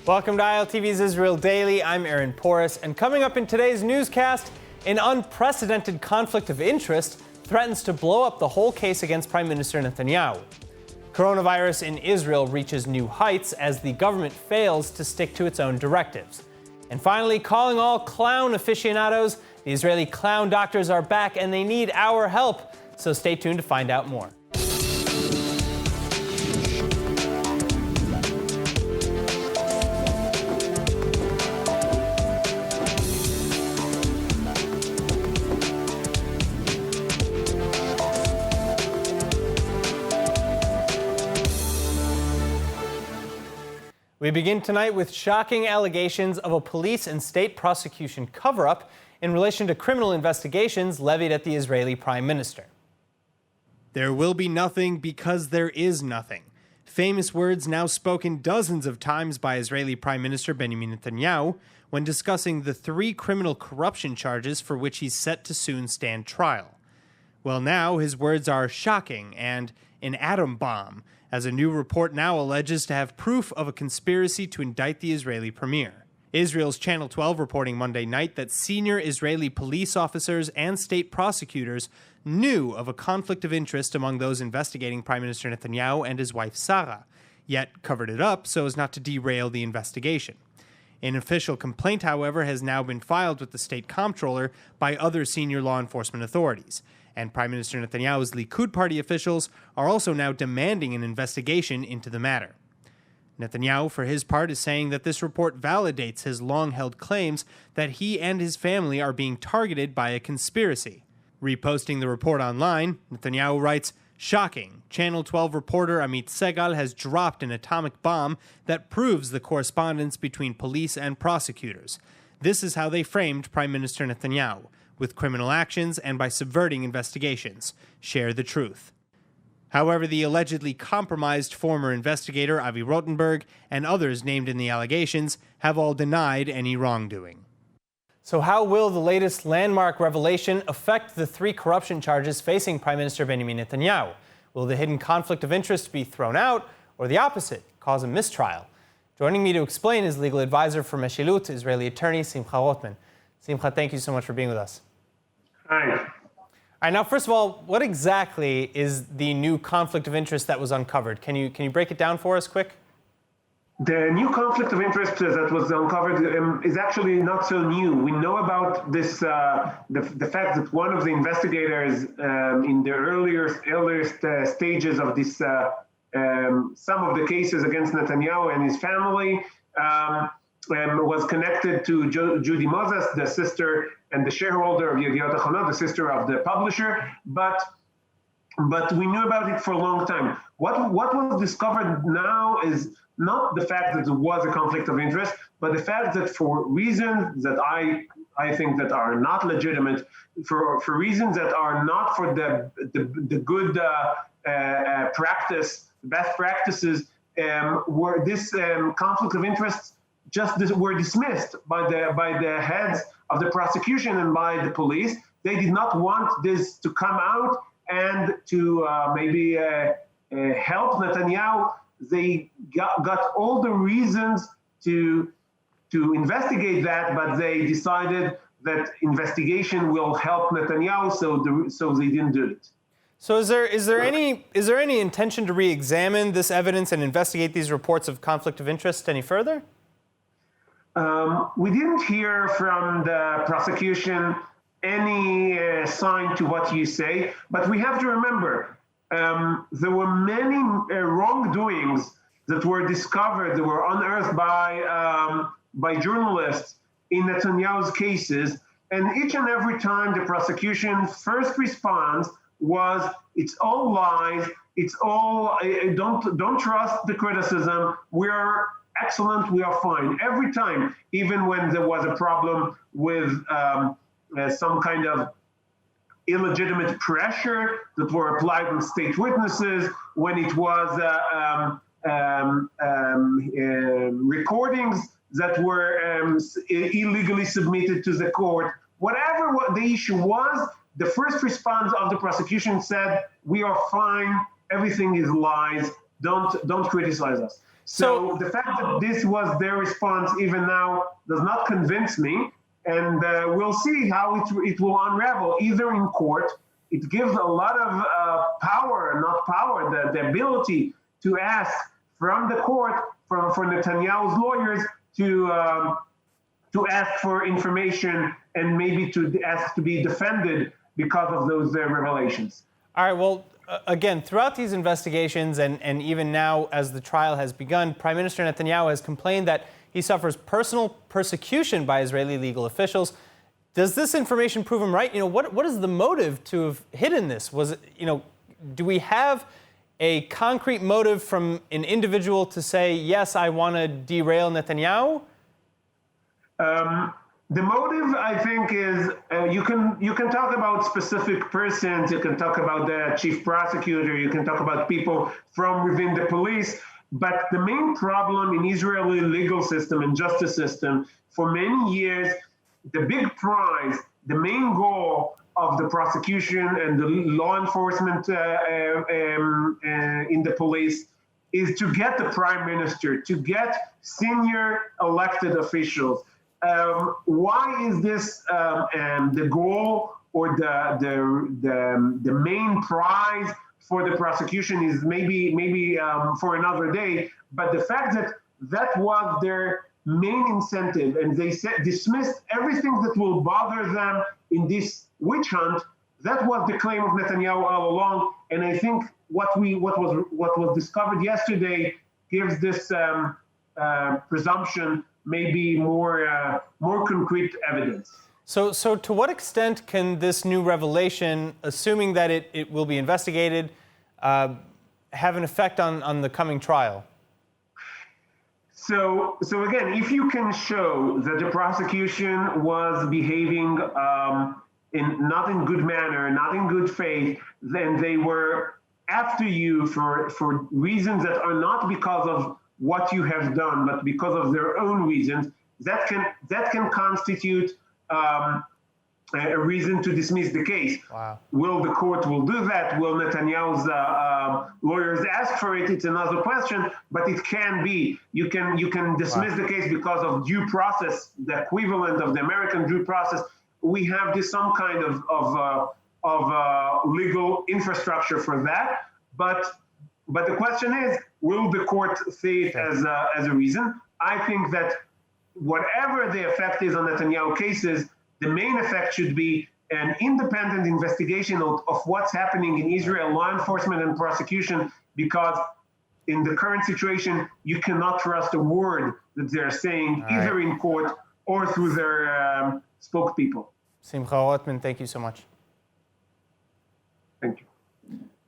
Welcome to ILTV's Israel Daily. I'm Aaron Porras, and coming up in today's newscast, an unprecedented conflict of interest threatens to blow up the whole case against Prime Minister Netanyahu. Coronavirus in Israel reaches new heights as the government fails to stick to its own directives. And finally, calling all clown aficionados, the Israeli clown doctors are back and they need our help. So stay tuned to find out more. We begin tonight with shocking allegations of a police and state prosecution cover-up in relation to criminal investigations levied at the Israeli Prime Minister. There will be nothing because there is nothing. Famous words now spoken dozens of times by Israeli Prime Minister Benjamin Netanyahu when discussing the 3 criminal corruption charges for which he's set to soon stand trial. Well, now his words are shocking and an atom bomb, as a new report now alleges to have proof of a conspiracy to indict the Israeli premier. Israel's Channel 12 reporting Monday night that senior Israeli police officers and state prosecutors knew of a conflict of interest among those investigating Prime Minister Netanyahu and his wife Sarah, yet covered it up so as not to derail the investigation. An official complaint, however, has now been filed with the state comptroller by other senior law enforcement authorities. And Prime Minister Netanyahu's Likud party officials are also now demanding an investigation into the matter. Netanyahu, for his part, is saying that this report validates his long-held claims that he and his family are being targeted by a conspiracy. Reposting the report online, Netanyahu writes, "Shocking. Channel 12 reporter Amit Segal has dropped an atomic bomb that proves the correspondence between police and prosecutors. This is how they framed Prime Minister Netanyahu, with criminal actions and by subverting investigations. Share the truth." However, the allegedly compromised former investigator Avi Rotenberg and others named in the allegations have all denied any wrongdoing. So how will the latest landmark revelation affect the 3 corruption charges facing Prime Minister Benjamin Netanyahu? Will the hidden conflict of interest be thrown out, or the opposite, cause a mistrial? Joining me to explain is legal advisor for Meshilut, Israeli attorney Simcha Rotman. Simcha, thank you so much for being with us. Hi. All right, now, first of all, what exactly is the new conflict of interest that was uncovered? Can you break it down for us quick? The new conflict of interest that was uncovered is actually not so new. We know about this, the fact that one of the investigators in the earliest stages of this, some of the cases against Netanyahu and his family, was connected to Judy Moses, the sister and the shareholder of Yediot Achronot, the sister of the publisher, but we knew about it for a long time. What was discovered now is not the fact that there was a conflict of interest, but the fact that for reasons that I think that are not legitimate, for reasons that are not for the good practice, best practices, were this conflict of interest were dismissed by the heads of the prosecution and by the police. They did not want this to come out and to maybe help Netanyahu. They got all the reasons to investigate that, but they decided that investigation will help Netanyahu, so they didn't do it. So is there any intention to re-examine this evidence and investigate these reports of conflict of interest any further? We didn't hear from the prosecution any sign to what you say, but we have to remember there were many wrongdoings that were discovered, that were unearthed by journalists in Netanyahu's cases, and each and every time the prosecution first response was, "It's all lies. It's all don't trust the criticism. We're excellent. We are fine." Every time, even when there was a problem with some kind of illegitimate pressure that were applied on state witnesses, when it was recordings that were illegally submitted to the court, whatever what the issue was, the first response of the prosecution said, "We are fine. Everything is lies. Don't criticize us." So the fact that this was their response even now does not convince me, and we'll see how it will unravel, either in court. It gives a lot of the ability to ask from the court, for Netanyahu's lawyers to ask for information and maybe to ask to be defended because of those revelations. All right, well, again, throughout these investigations and even now as the trial has begun, Prime Minister Netanyahu has complained that he suffers personal persecution by Israeli legal officials. Does this information prove him right? What is the motive to have hidden this? Was it, do we have a concrete motive from an individual to say, yes, I want to derail Netanyahu? The motive, I think, is you can talk about specific persons, you can talk about the chief prosecutor, you can talk about people from within the police, but the main problem in Israeli legal system and justice system for many years, the big prize, the main goal of the prosecution and the law enforcement in the police is to get the prime minister, to get senior elected officials. Why is this the goal or the main prize for the prosecution is maybe for another day, but the fact that was their main incentive, and they dismissed everything that will bother them in this witch hunt. That was the claim of Netanyahu all along, and I think what was discovered yesterday gives this presumption maybe more concrete evidence. So to what extent can this new revelation, assuming that it will be investigated, have an effect on the coming trial? So again, if you can show that the prosecution was behaving not in good manner, not in good faith, then they were after you for reasons that are not because of what you have done, but because of their own reasons, that can constitute a reason to dismiss the case. Wow. Will the court do that? Will Netanyahu's lawyers ask for it? It's another question, but it can be. You can dismiss the case because of due process, the equivalent of the American due process. We have some kind of legal infrastructure for that, but the question is, will the court see it as a reason? I think that whatever the effect is on Netanyahu cases, the main effect should be an independent investigation of what's happening in Israel, law enforcement and prosecution, because in the current situation, you cannot trust a word that they're saying, either in court or through their spokespeople. Simcha Rotman, thank you so much. Thank you.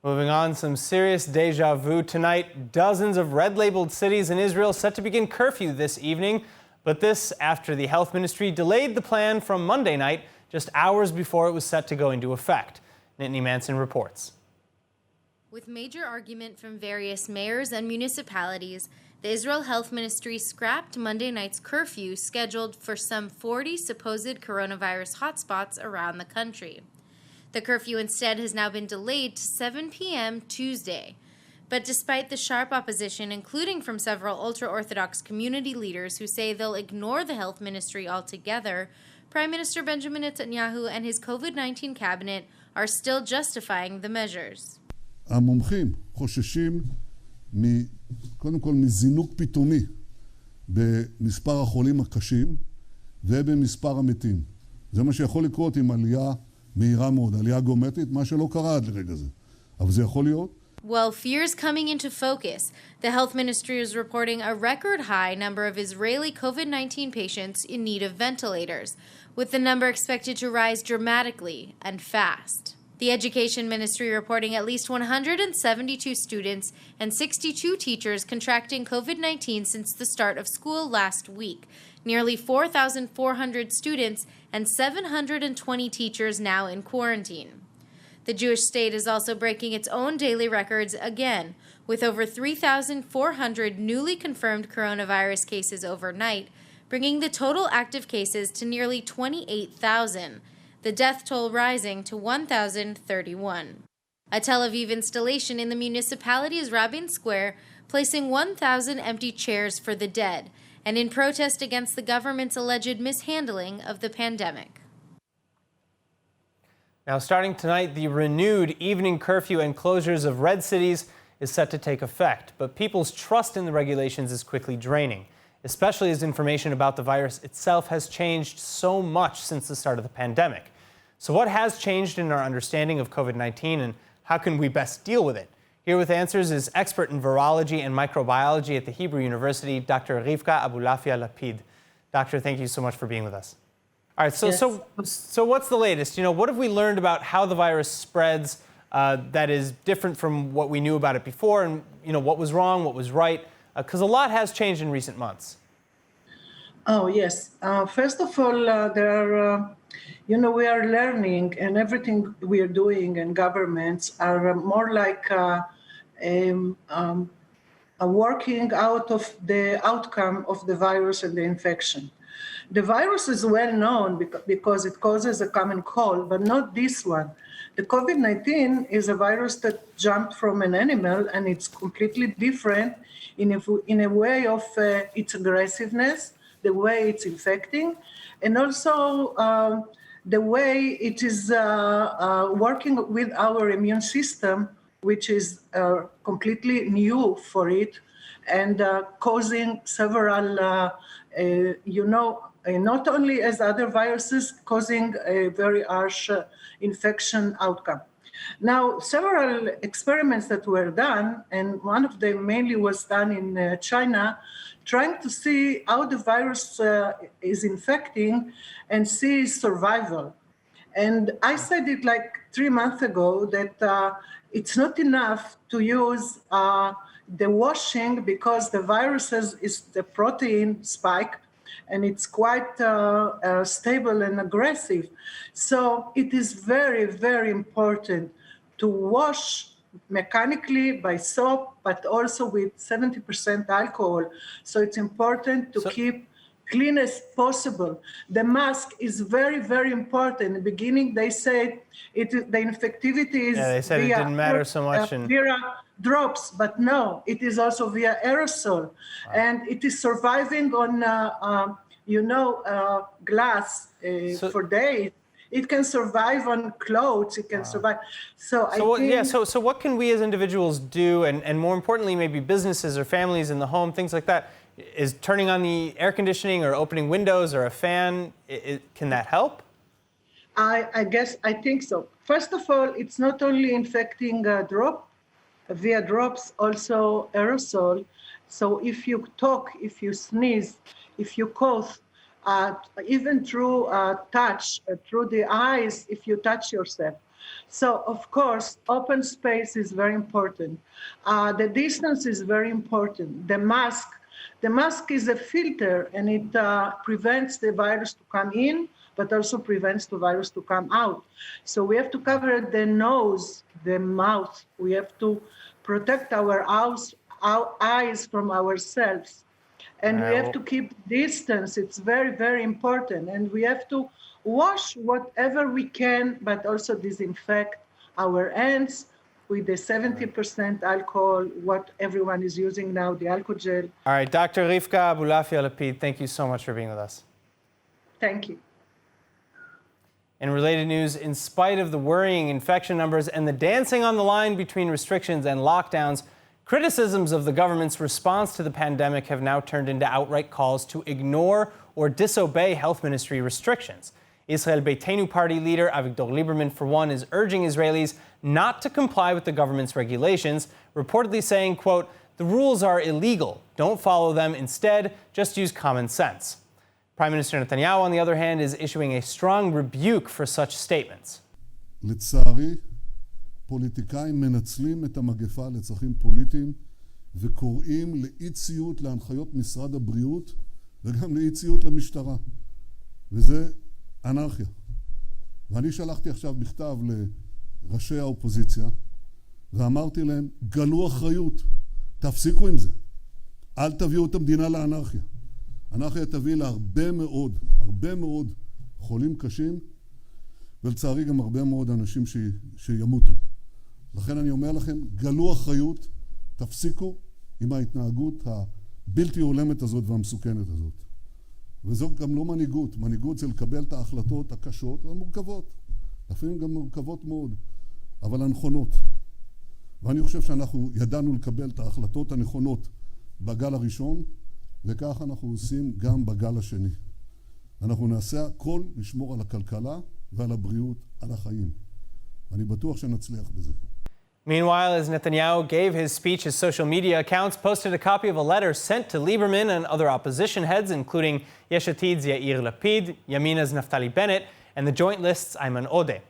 Moving on, some serious deja vu tonight. Dozens of red-labeled cities in Israel set to begin curfew this evening. But this after the health ministry delayed the plan from Monday night, just hours before it was set to go into effect. Nittany Manson reports. With major argument from various mayors and municipalities, the Israel Health Ministry scrapped Monday night's curfew scheduled for some 40 supposed coronavirus hotspots around the country. The curfew instead has now been delayed to 7 p.m. Tuesday. But despite the sharp opposition, including from several ultra-Orthodox community leaders who say they'll ignore the health ministry altogether, Prime Minister Benjamin Netanyahu and his COVID-19 cabinet are still justifying the measures. המומחים חוששים קודם כל מזינוק פתאומי במספר החולים הקשים ובמספר המתים. זה מה שיכול לקרות עם עלייה מהירה מאוד, עלייה גומטית, מה שלא קרה עד לרגע זה. אבל זה יכול להיות. Well, fears coming into focus. The health ministry is reporting a record high number of Israeli COVID-19 patients in need of ventilators, with the number expected to rise dramatically and fast. The education ministry reporting at least 172 students and 62 teachers contracting COVID-19 since the start of school last week. Nearly 4,400 students and 720 teachers now in quarantine. The Jewish state is also breaking its own daily records again, with over 3,400 newly confirmed coronavirus cases overnight, bringing the total active cases to nearly 28,000, the death toll rising to 1,031. A Tel Aviv installation in the municipality's Rabin Square placing 1,000 empty chairs for the dead, and in protest against the government's alleged mishandling of the pandemic. Now, starting tonight, the renewed evening curfew and closures of red cities is set to take effect, but people's trust in the regulations is quickly draining, especially as information about the virus itself has changed so much since the start of the pandemic. So what has changed in our understanding of COVID-19 and how can we best deal with it? Here with answers is expert in virology and microbiology at the Hebrew University, Dr. Rivka Abulafia-Lapid. Doctor, thank you so much for being with us. All right, so what's the latest? What have we learned about how the virus spreads that is different from what we knew about it before, and what was wrong, what was right? Because a lot has changed in recent months. Oh, yes. First of all, there are, we are learning, and everything we are doing in governments are more like working out of the outcome of the virus and the infection. The virus is well known because it causes a common cold, but not this one. The COVID-19 is a virus that jumped from an animal, and it's completely different in a way of its aggressiveness, the way it's infecting, and also the way it is working with our immune system, which is completely new for it, and causing several, not only as other viruses, causing a very harsh infection outcome. Now, several experiments that were done, and one of them mainly was done in China, trying to see how the virus is infecting and see survival. And I said it like 3 months ago that it's not enough to use the washing because the virus is the protein spike, and it's quite stable and aggressive. So it is very, very important to wash mechanically by soap, but also with 70% alcohol. So it's important to keep clean as possible. The mask is very, very important. In the beginning, they said the infectivity is they said it didn't matter so much. Via drops, but no, it is also via aerosol. Wow. And it is surviving on, glass for days. It can survive on clothes. It can survive. So what can we as individuals do, and more importantly, maybe businesses or families in the home, things like that? Is turning on the air conditioning or opening windows or a fan, can that help? I think so. First of all, it's not only infecting via drops, also aerosol. So if you talk, if you sneeze, if you cough, even through touch, through the eyes, if you touch yourself. So, of course, open space is very important. The distance is very important. The mask is a filter, and it prevents the virus to come in, but also prevents the virus to come out. So we have to cover the nose, the mouth. We have to protect our eyes from ourselves. And we have to keep distance. It's very, very important. And we have to wash whatever we can, but also disinfect our hands with the 70% alcohol, what everyone is using now, the alcohol gel. All right, Dr. Rivka Abulafia-Lapid, thank you so much for being with us. Thank you. In related news, in spite of the worrying infection numbers and the dancing on the line between restrictions and lockdowns, criticisms of the government's response to the pandemic have now turned into outright calls to ignore or disobey health ministry restrictions. Israel Beitenu party leader Avigdor Lieberman, for one, is urging Israelis not to comply with the government's regulations, reportedly saying, quote, "The rules are illegal. Don't follow them. Instead, just use common sense." Prime Minister Netanyahu, on the other hand, is issuing a strong rebuke for such statements. לצערי, פוליטיקאים מנצלים את המגפה לצרכים פוליטיים וקוראים לאי ציות להנחיות משרד הבריאות וגם לאי ציות למשטרה. וזה אנרכיה. ואני שלחתי עכשיו מכתב לראשי האופוזיציה ואמרתי להם, גלו אחריות, תפסיקו עם זה. אל תביאו את המדינה לאנרכיה. אנרכיה תביא להרבה מאוד חולים קשים, ולצערי גם הרבה מאוד אנשים שימותו. לכן אני אומר לכם, גלו אחריות, תפסיקו עם ההתנהגות הבלתי הולמת הזאת והמסוכנת הזאת. וזו גם לא מנהיגות. מנהיגות זה לקבל את ההחלטות הקשות והמורכבות. לפעמים גם מורכבות מאוד, אבל הנכונות. ואני חושב שאנחנו ידענו לקבל את ההחלטות הנכונות בגל הראשון, וכך אנחנו עושים גם בגל השני. אנחנו נעשה הכל לשמור על הכלכלה ועל הבריאות, על החיים. אני בטוח שנצליח בזה. Meanwhile, as Netanyahu gave his speech, his social media accounts posted a copy of a letter sent to Lieberman and other opposition heads, including Yesh Atid's Yair Lapid, Yamina's Naftali Bennett, and the Joint List's Ayman Odeh,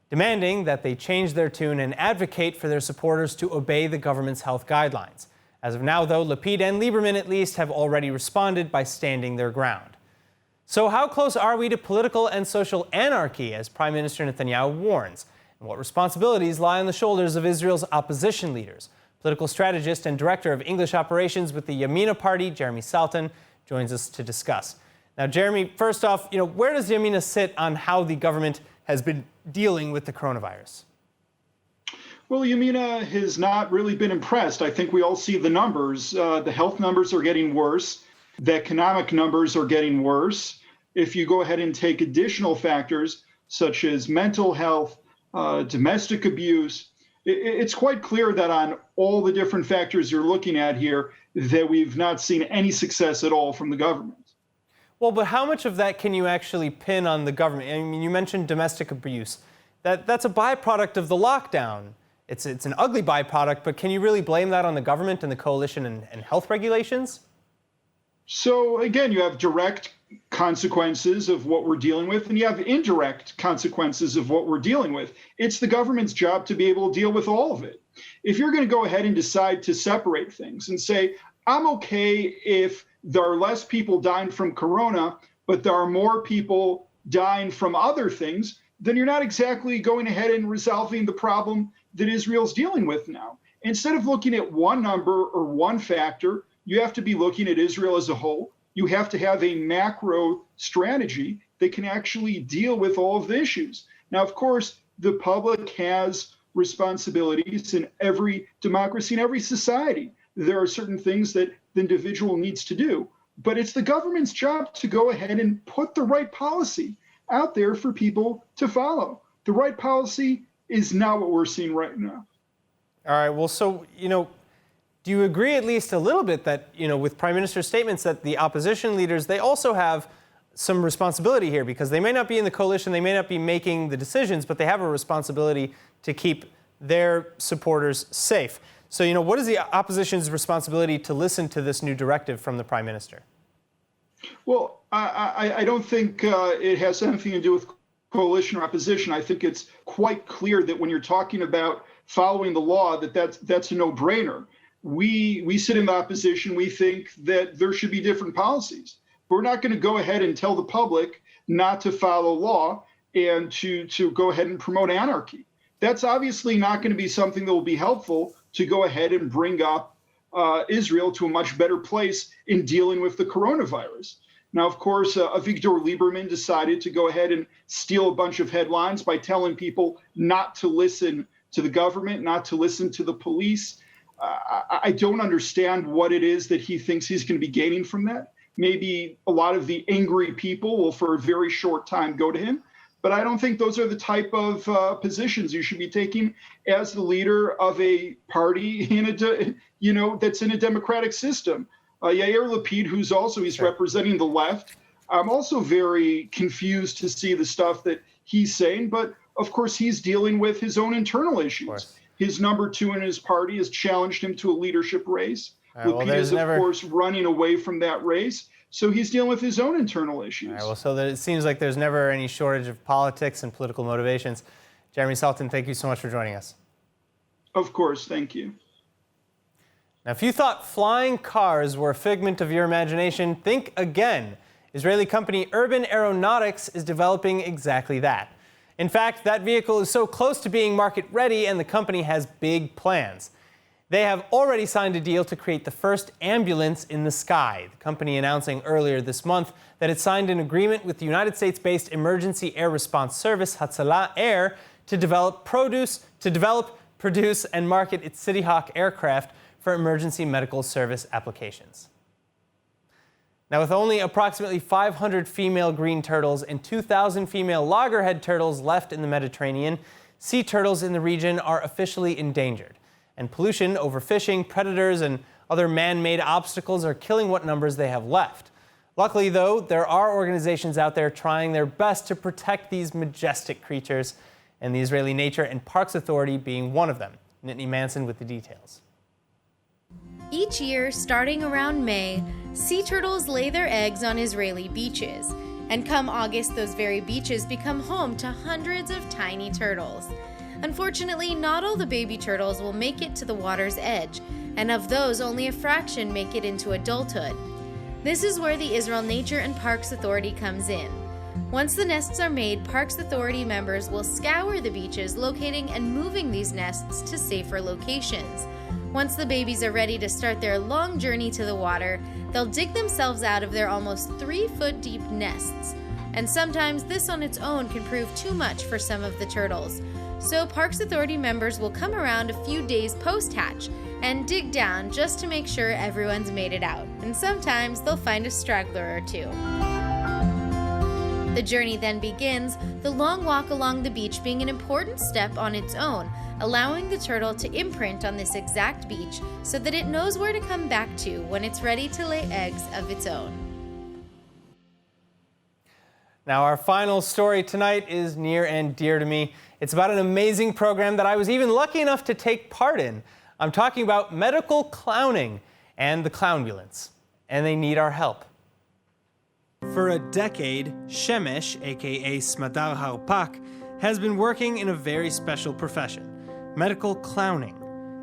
demanding that they change their tune and advocate for their supporters to obey the government's health guidelines. As of now, though, Lapid and Lieberman at least have already responded by standing their ground. So how close are we to political and social anarchy, as Prime Minister Netanyahu warns? And what responsibilities lie on the shoulders of Israel's opposition leaders? Political strategist and director of English operations with the Yamina Party, Jeremy Sultan, joins us to discuss. Now, Jeremy, first off, where does Yamina sit on how the government has been dealing with the coronavirus? Well, Yamina has not really been impressed. I think we all see the numbers. The health numbers are getting worse. The economic numbers are getting worse. If you go ahead and take additional factors such as mental health, domestic abuse, it's quite clear that on all the different factors you're looking at here, that we've not seen any success at all from the government. Well, but how much of that can you actually pin on the government? I mean, you mentioned domestic abuse. That's a byproduct of the lockdown. It's an ugly byproduct, but can you really blame that on the government and the coalition and health regulations? So again, you have direct consequences of what we're dealing with, and you have indirect consequences of what we're dealing with. It's the government's job to be able to deal with all of it. If you're going to go ahead and decide to separate things and say, I'm okay if there are less people dying from corona, but there are more people dying from other things, then you're not exactly going ahead and resolving the problem that Israel's dealing with now. Instead of looking at one number or one factor, you have to be looking at Israel as a whole. You have to have a macro strategy that can actually deal with all of the issues. Now, of course, the public has responsibilities in every democracy, in every society. There are certain things that the individual needs to do, but it's the government's job to go ahead and put the right policy out there for people to follow. The right policy is not what we're seeing right now. All right, well, so, do you agree at least a little bit that, with Prime Minister's statements that the opposition leaders, they also have some responsibility here because they may not be in the coalition, they may not be making the decisions, but they have a responsibility to keep their supporters safe. So, what is the opposition's responsibility to listen to this new directive from the Prime Minister? Well, I don't think it has anything to do with coalition or opposition. I think it's quite clear that when you're talking about following the law, that's a no-brainer. We sit in the opposition. We think that there should be different policies. But we're not going to go ahead and tell the public not to follow law and to go ahead and promote anarchy. That's obviously not going to be something that will be helpful to go ahead and bring up Israel to a much better place in dealing with the coronavirus. Now, of course, Avigdor Lieberman decided to go ahead and steal a bunch of headlines by telling people not to listen to the government, not to listen to the police. I don't understand what it is that he thinks he's going to be gaining from that. Maybe a lot of the angry people will, for a very short time, go to him. But I don't think those are the type of positions you should be taking as the leader of a party that's in a democratic system. Yair Lapid, he's representing the left. I'm also very confused to see the stuff that he's saying, but of course he's dealing with his own internal issues. His number two in his party has challenged him to a leadership race. Lapid is, of course, running away from that race. So he's dealing with his own internal issues. All right, well, so it seems like there's never any shortage of politics and political motivations. Jeremy Sultan, thank you so much for joining us. Of course, thank you. Now, if you thought flying cars were a figment of your imagination, think again. Israeli company Urban Aeronautics is developing exactly that. In fact, that vehicle is so close to being market ready, and the company has big plans. They have already signed a deal to create the first ambulance in the sky. The company announcing earlier this month that it signed an agreement with the United States-based Emergency Air Response Service, Hatzalah Air, to develop, produce, and market its City Hawk aircraft for emergency medical service applications. Now, with only approximately 500 female green turtles and 2,000 female loggerhead turtles left in the Mediterranean, sea turtles in the region are officially endangered. And pollution, overfishing, predators, and other man-made obstacles are killing what numbers they have left. Luckily, though, there are organizations out there trying their best to protect these majestic creatures, and the Israeli Nature and Parks Authority being one of them. Nittany Manson with the details. Each year, starting around May, sea turtles lay their eggs on Israeli beaches. And come August, those very beaches become home to hundreds of tiny turtles. Unfortunately, not all the baby turtles will make it to the water's edge, and of those, only a fraction make it into adulthood. This is where the Israel Nature and Parks Authority comes in. Once the nests are made, Parks Authority members will scour the beaches, locating and moving these nests to safer locations. Once the babies are ready to start their long journey to the water, they'll dig themselves out of their almost 3-foot deep nests. And sometimes this on its own can prove too much for some of the turtles. So Parks Authority members will come around a few days post-hatch and dig down just to make sure everyone's made it out. And sometimes they'll find a straggler or two. The journey then begins, the long walk along the beach being an important step on its own, allowing the turtle to imprint on this exact beach so that it knows where to come back to when it's ready to lay eggs of its own. Now, our final story tonight is near and dear to me. It's about an amazing program that I was even lucky enough to take part in. I'm talking about medical clowning and the clownbulance, and they need our help. For a decade, Shemesh, aka Smadar Harpak, has been working in a very special profession, medical clowning.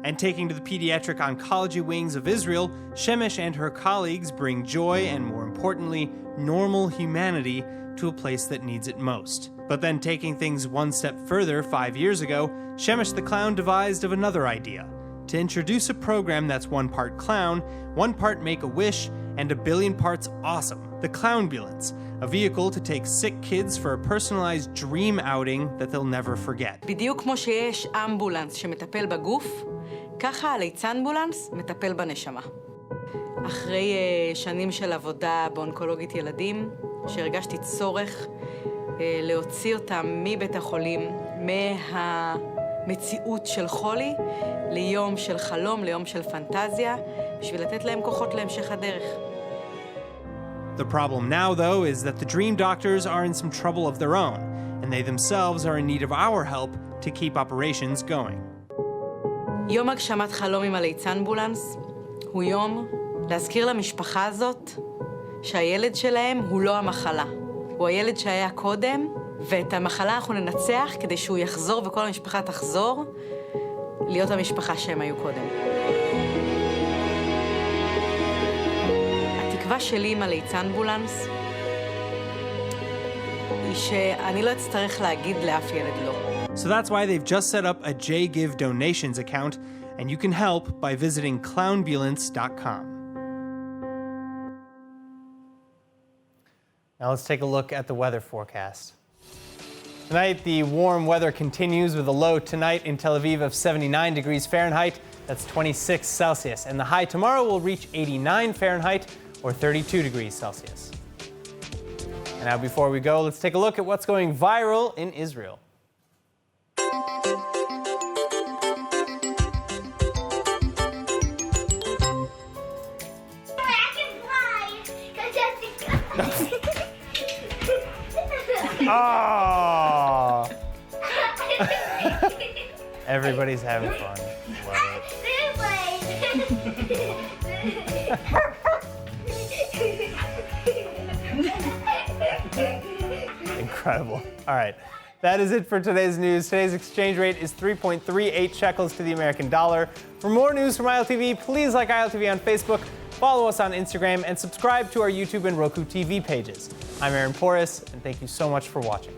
And taking to the pediatric oncology wings of Israel, Shemesh and her colleagues bring joy and, more importantly, normal humanity to a place that needs it most. But then taking things one step further 5 years ago, Shemesh the clown devised of another idea, to introduce a program that's 1 part clown, 1 part Make-A-Wish, and 1 billion parts awesome, the Clownbulance, a vehicle to take sick kids for a personalized dream outing that they'll never forget. בדיוק כמו שיש אמבולנס שמטפל בגוף, ככה הליצנבולנס מטפל בנשמה. אחרי שנים של עבודה באונקולוגית ילדים, שהרגשתי צורך להוציא אותם מבית החולים, מהמציאות של חולי, ליום של חלום, ליום של פנטזיה, בשביל לתת להם כוחות להמשך הדרך. The problem now, though, is that the dream doctors are in some trouble of their own, and they themselves are in need of our help to keep operations going. יום הגשמת חלום עם הליצנבולנס הוא יום להזכיר למשפחה הזאת שהילד שלהם הוא לא המחלה. הוא הילד שהיה קודם, ואת המחלה אנחנו ננצח כדי שהוא יחזור וכל המשפחה תחזור להיות המשפחה שהם היו קודם. התקווה שלי עם הליצנבולנס היא שאני לא אצטרך להגיד לאף ילד לא. So that's why they've just set up a JGive donations account, and you can help by visiting clownbulance.com. Now let's take a look at the weather forecast. Tonight, the warm weather continues with a low tonight in Tel Aviv of 79 degrees Fahrenheit. That's 26 Celsius. And the high tomorrow will reach 89 Fahrenheit or 32 degrees Celsius. And now before we go, let's take a look at what's going viral in Israel. Oh! Everybody's having fun. Love it. Incredible. All right. That is it for today's news. Today's exchange rate is 3.38 shekels to the American dollar. For more news from ILTV, please like ILTV on Facebook, follow us on Instagram, and subscribe to our YouTube and Roku TV pages. I'm Aaron Porras, and thank you so much for watching.